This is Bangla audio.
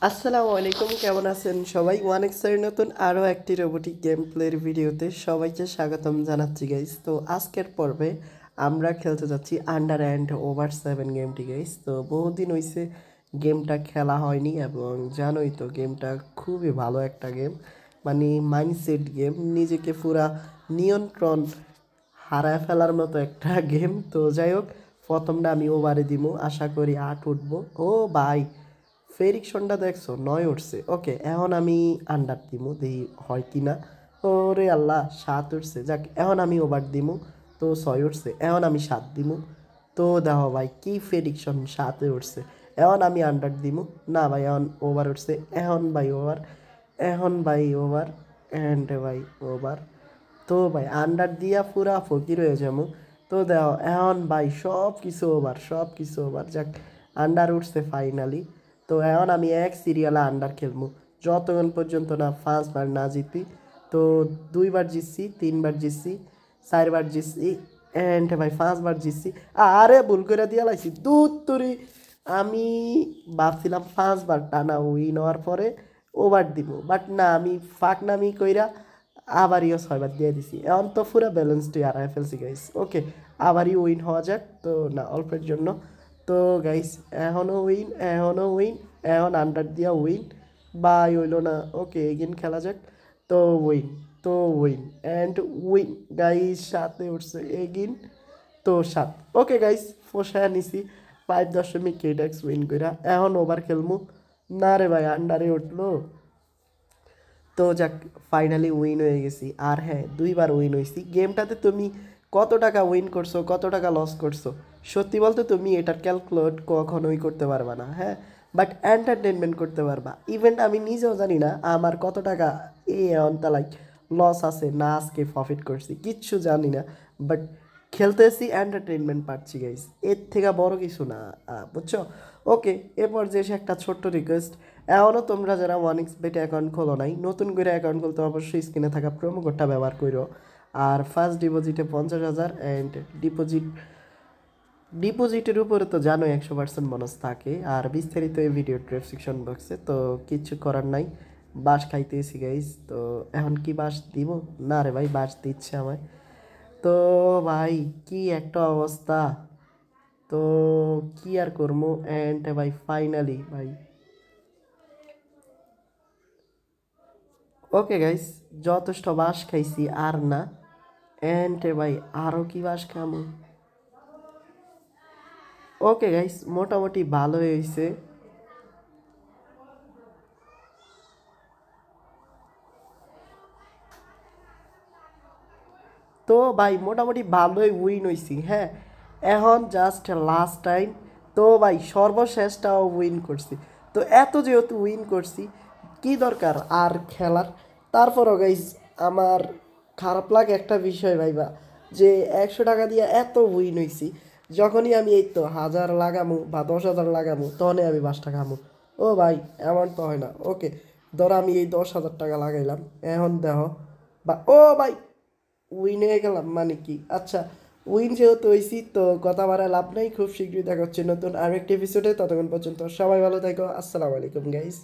আসসালামু আলাইকুম, কেমন আছেন সবাই? ওয়ান এক্সের নতুন আরও একটি রোবোটিক গেম প্লের ভিডিওতে সবাইকে স্বাগতম জানাচ্ছি গাইস। তো আজকের পর্বে আমরা খেলতে যাচ্ছি আন্ডার অ্যান্ড ওভার 7 গেমটি গাইস। তো বহুদিন হয়েছে গেমটা খেলা হয়নি এবং জানোই তো গেমটা খুবই ভালো একটা গেম, মানে মাইন্ডসেট গেম, নিজেকে পুরা নিয়ন্ত্রণ হারায় ফেলার মতো একটা গেম। তো যাই হোক, প্রথমটা আমি ওভারে দিব, আশা করি 8 উঠবো। ও ভাই, ফেরিকশনটা দেখছো 9 উঠছে। ওকে, এখন আমি আন্ডার দিমু, দেখি হয় কি না। ওরে আল্লাহ, 7 উঠছে। যাক, এখন আমি ওভার দিমু, তো 6 উঠছে। এখন আমি 7 দিমু, তো দেখো ভাই কি ফেরিকশন, 7-এ উঠছে। এখন আমি আন্ডার দিমু, না ভাই এখন ওভার উঠছে। এখন ভাই ওভার, এখন ভাই ওভার, অ্যান্ড ভাই ওভার। তো ভাই আন্ডার দিয়া পুরা ফকির হয়ে যাবো। তো দেখো এখন ভাই সব কিছু ওভার, সব কিছু ওভার। যাক, আন্ডার উঠছে ফাইনালি। তো এখন আমি এক সিরিয়ালে আন্ডার খেলবো যতক্ষণ পর্যন্ত না 5 বার না জিতি। তো 2 বার জিতছি, 3 বার জিতছি, 4 বার জিতছি, অ্যান্ড ভাই 5 বার জিতছি। আরে ভুল করে দিয়া লাইছি দুধ তুরি। আমি ভাবছিলাম 5 বার টানা উইন হওয়ার পরে ওভার দিব, বাট না, আমি ফাঁকনামি কইরা আবারও 6 বার দিয়ে দিছি। এখন তো পুরো ব্যালেন্সটি হারাই ফেলছি গাইস। ওকে, আবারই উইন হওয়া যাক। তো না, অল্পের জন্য। তো গাইস, এখনও উইন, এখনও উইন, এখন আন্ডার দিয়া উইন, বাই হইল না। ওকে, এগেন খেলা যাক। তো উইন, তো উইন অ্যান্ড উইন গাইস, 7-এ উঠছে এগেন। তো 7। ওকে গাইস, পোষায় নিছি 5.8x উইন কইরা। এখন ওভার খেলমু, না রে ভাই আন্ডারে উঠলো। তো যাক, ফাইনালি উইন হয়ে গেছি। আর হ্যাঁ, 2 বার উইন হয়েছি গেমটাতে। তুমি কত টাকা উইন করছো, কত টাকা লস করছো, সত্যি বলতে তুমি এটার ক্যালকুলেট কখনোই করতে পারবা না। হ্যাঁ, বাট এন্টারটেনমেন্ট করতে পারবা। ইভেন্ট আমি নিজেও জানি না আমার কত টাকা এই অন্তালাই লস আছে, না আজকে প্রফিট করছি, কিচ্ছু জানি না। বাট খেলতেছি, এন্টারটেনমেন্ট পাচ্ছি গাইস, এর থেকে বড় কিছু না। বুঝছো? ওকে, এরপর যে এসে একটা ছোট্ট রিকোয়েস্ট, এখনও তোমরা যারা ওয়ান এক্স বেটে অ্যাকাউন্ট খোলো নাই, নতুন করে অ্যাকাউন্ট খুলতে অবশ্যই স্ক্রিনে থাকা প্রোমো কোডটা ব্যবহার করো। আর ফার্স্ট ডিপোজিটে 50,000, অ্যান্ড ডিপোজিটের উপরে তো জানো 100% বোনাস থাকে। আর বিস্তারিত এই ভিডিও ডেসক্রিপশন বক্সে। তো কিচ্ছু করার নাই, বাস খাইতেছি গাইস। তো এখন কি বাস দিব? না রে ভাই, বাস দিচ্ছে আমায়। তো ভাই কি একটা অবস্থা, তো কি আর করবো। অ্যান্ড ভাই ফাইনালি ভাই, ওকে গাইস, যথেষ্ট বাঁশ খাইছি আর না। অ্যান্ড ভাই আরও কি বাঁশ খামো। ওকে গাইস, মোটামুটি ভালো হয়েছে। তো ভাই মোটামুটি ভালোই উইন হয়েছি। হ্যাঁ, এখন জাস্ট লাস্ট টাইম। তো ভাই সর্বশেষটাও উইন করছি। তো এত যেহেতু উইন করছি, কি দরকার আর খেলার। তারপরও গাইজ, আমার খারাপ লাগে একটা বিষয় ভাইবা, যে 100 টাকা দিয়ে এত উইন হয়েছি, যখনই আমি এই তো 1000 লাগামু বা 10,000 লাগামু, তখনই আমি 5 টাকা খামু। ও ভাই, এমন তো হয় না। ওকে, ধরো আমি এই 10,000 টাকা লাগাইলাম, এখন দেখো বা ও ভাই উইন হয়ে গেলাম মানে কি। আচ্ছা, উইন যেহেতু হয়েছি, তো কথা বাড়ায় লাভ নাই। খুব শীঘ্রই দেখা হচ্ছে নতুন আরেকটি এপিসোডে। ততক্ষণ পর্যন্ত সবাই ভালো থাকো। আসসালামু আলাইকুম গাইস।